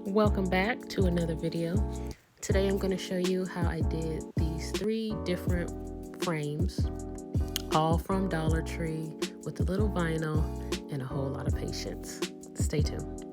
Welcome back to another video. Today I'm going to show you how I did these 3 different frames, all from Dollar Tree, with a little vinyl and a whole lot of patience. Stay tuned.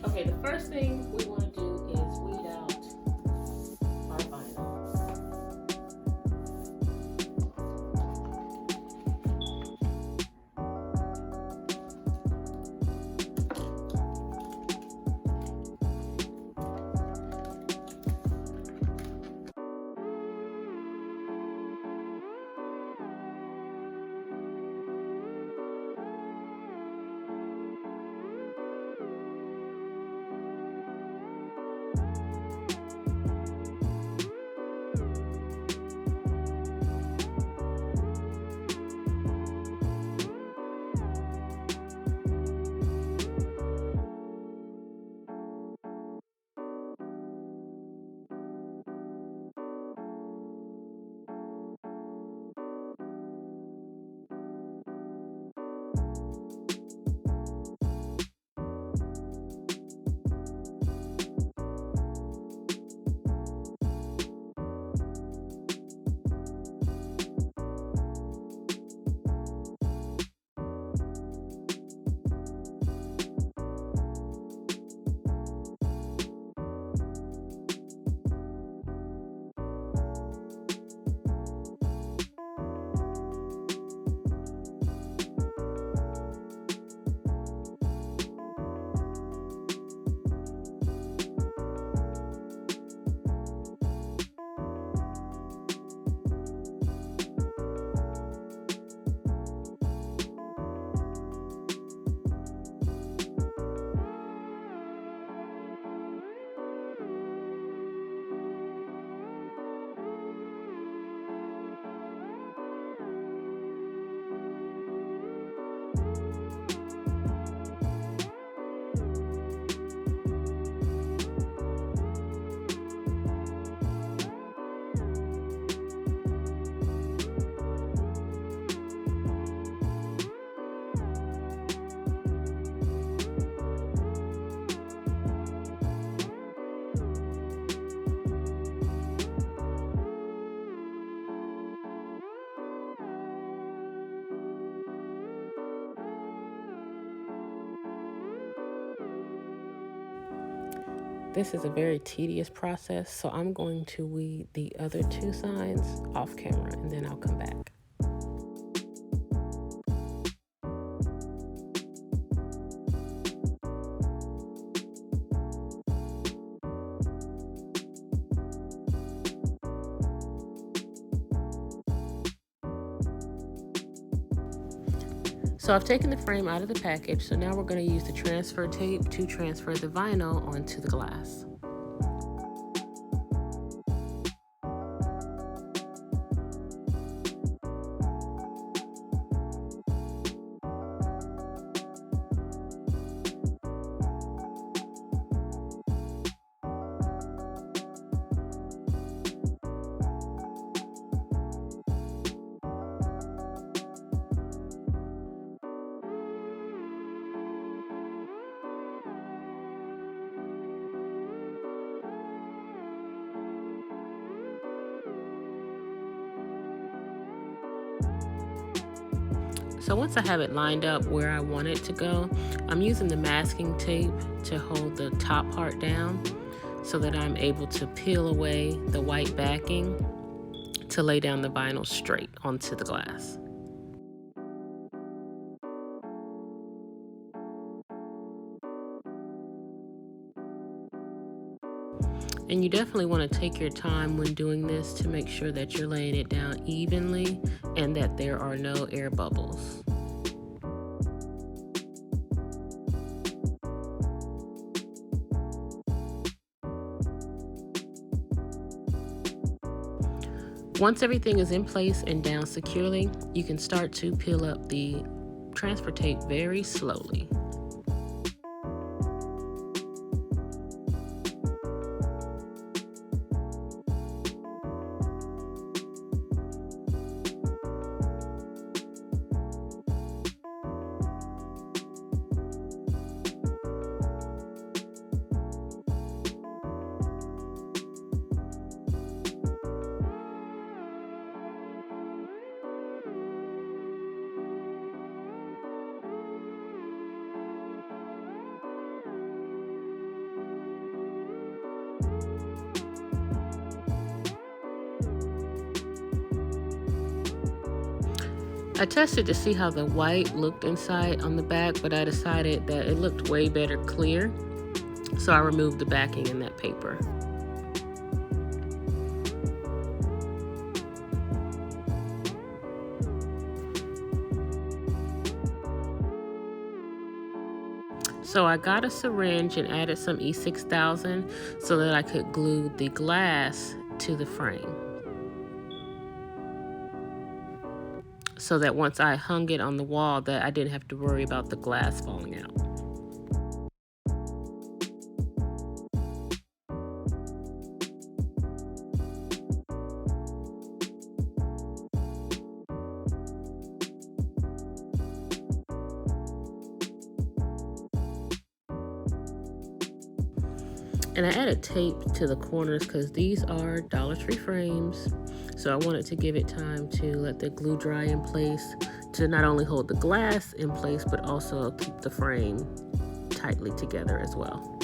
Okay, the first thing we want to do is weed out our vinyl. This is a very tedious process, so I'm going to weed the other 2 signs off camera and then I'll come back. So I've taken the frame out of the package, so now we're going to use the transfer tape to transfer the vinyl onto the glass. So once I have it lined up where I want it to go, I'm using the masking tape to hold the top part down so that I'm able to peel away the white backing to lay down the vinyl straight onto the glass. And you definitely want to take your time when doing this to make sure that you're laying it down evenly and that there are no air bubbles. Once everything is in place and down securely, you can start to peel up the transfer tape very slowly. I tested to see how the white looked inside on the back, but I decided that it looked way better clear, so I removed the backing in that paper. So I got a syringe and added some E6000 so that I could glue the glass to the frame, so that once I hung it on the wall that I didn't have to worry about the glass falling out. And I added tape to the corners because these are DollarTree frames. So I wanted to give it time to let the glue dry in place to not only hold the glass in place, but also keep the frame tightly together as well.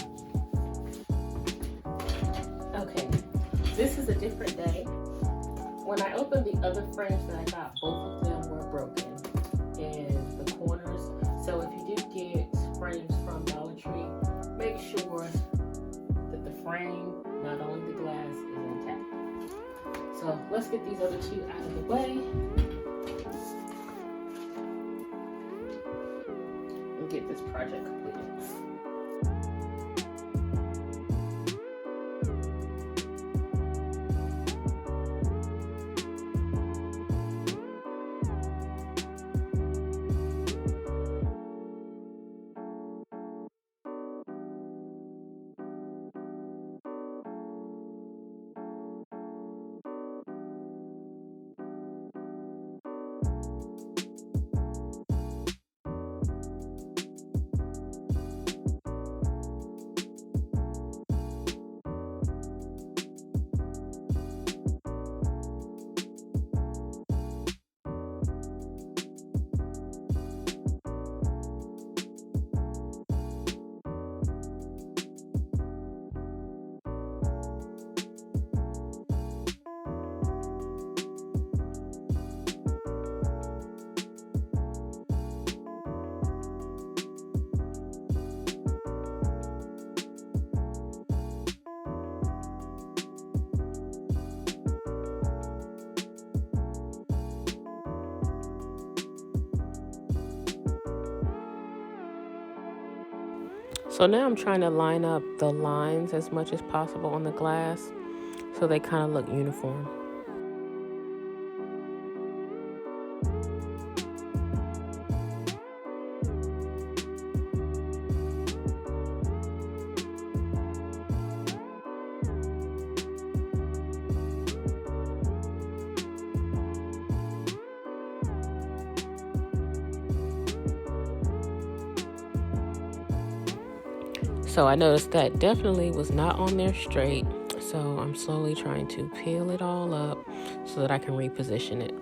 Okay, this is a different day. When I opened the other frames that I got, both of them were broken in the corners. So if you do get frames from Dollar Tree, make sure that the frame, not only the glass, is intact. So let's get these other two out of the way and get this project completed. So now I'm trying to line up the lines as much as possible on the glass so they kind of look uniform. So I noticed that definitely was not on there straight. So I'm slowly trying to peel it all up so that I can reposition it.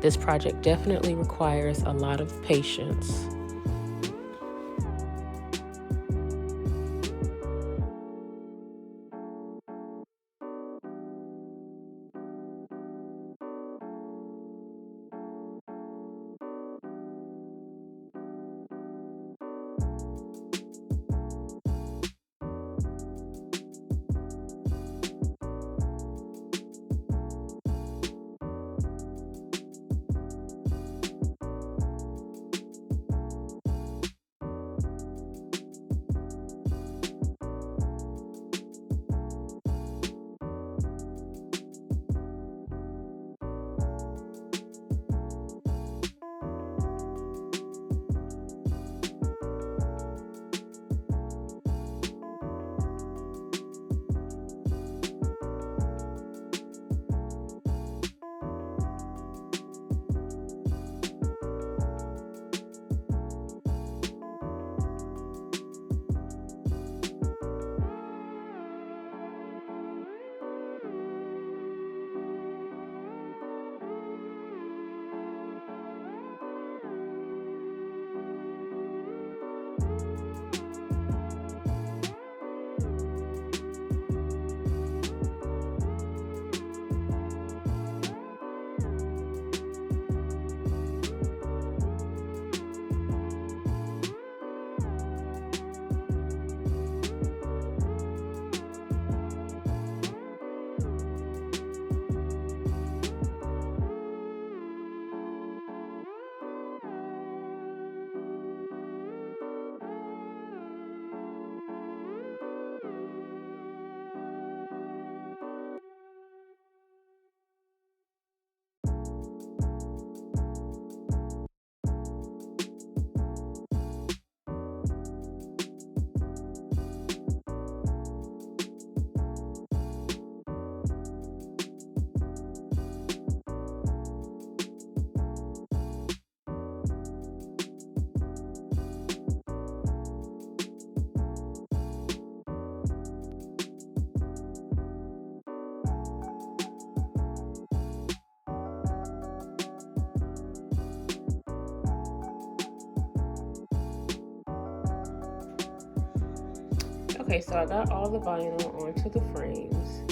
This project definitely requires a lot of patience. Okay, so I got all the vinyl onto the frames,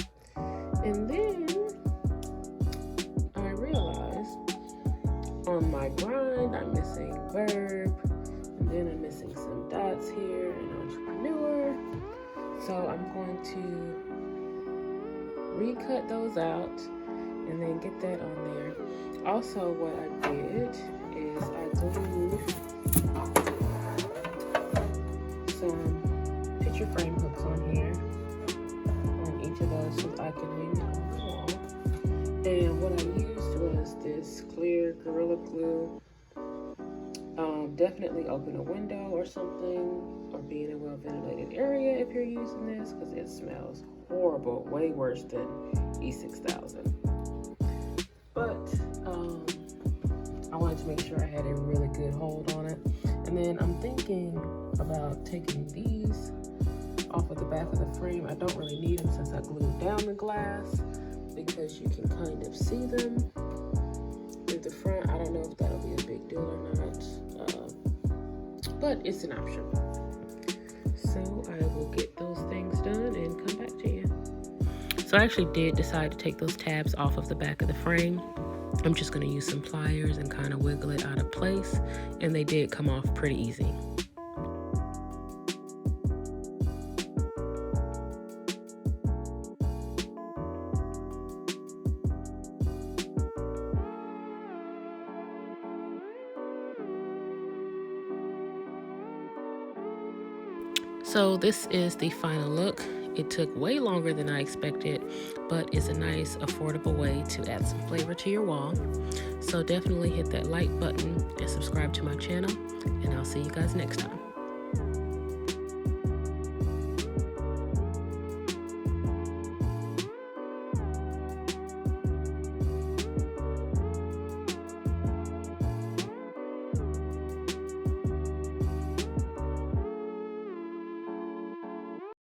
and then I realized on my grind I'm missing verb, and then I'm missing some dots here in entrepreneur. So I'm going to recut those out and then get that on there. Also, what I did is I glued some picture frame hooks on here, on each of those, so I can hang it on the wall. And what I used was this clear Gorilla Glue. Definitely open a window or something, or be in a well-ventilated area if you're using this, because it smells horrible, way worse than E6000. But I wanted to make sure I had a really good hold on it. And then I'm thinking about taking these off of the back of the frame. I don't really need them since I glued down the glass, because you can kind of see them through the front. I don't know if that'll be a big deal or not, but it's an option. So I will get those things done and come back to you. So I actually did decide to take those tabs off of the back of the frame. I'm just going to use some pliers and kind of wiggle it out of place, and they did come off pretty easy. So this is the final look. It took way longer than I expected, but it's a nice, affordable way to add some flavor to your wall. So definitely hit that like button and subscribe to my channel, and I'll see you guys next time.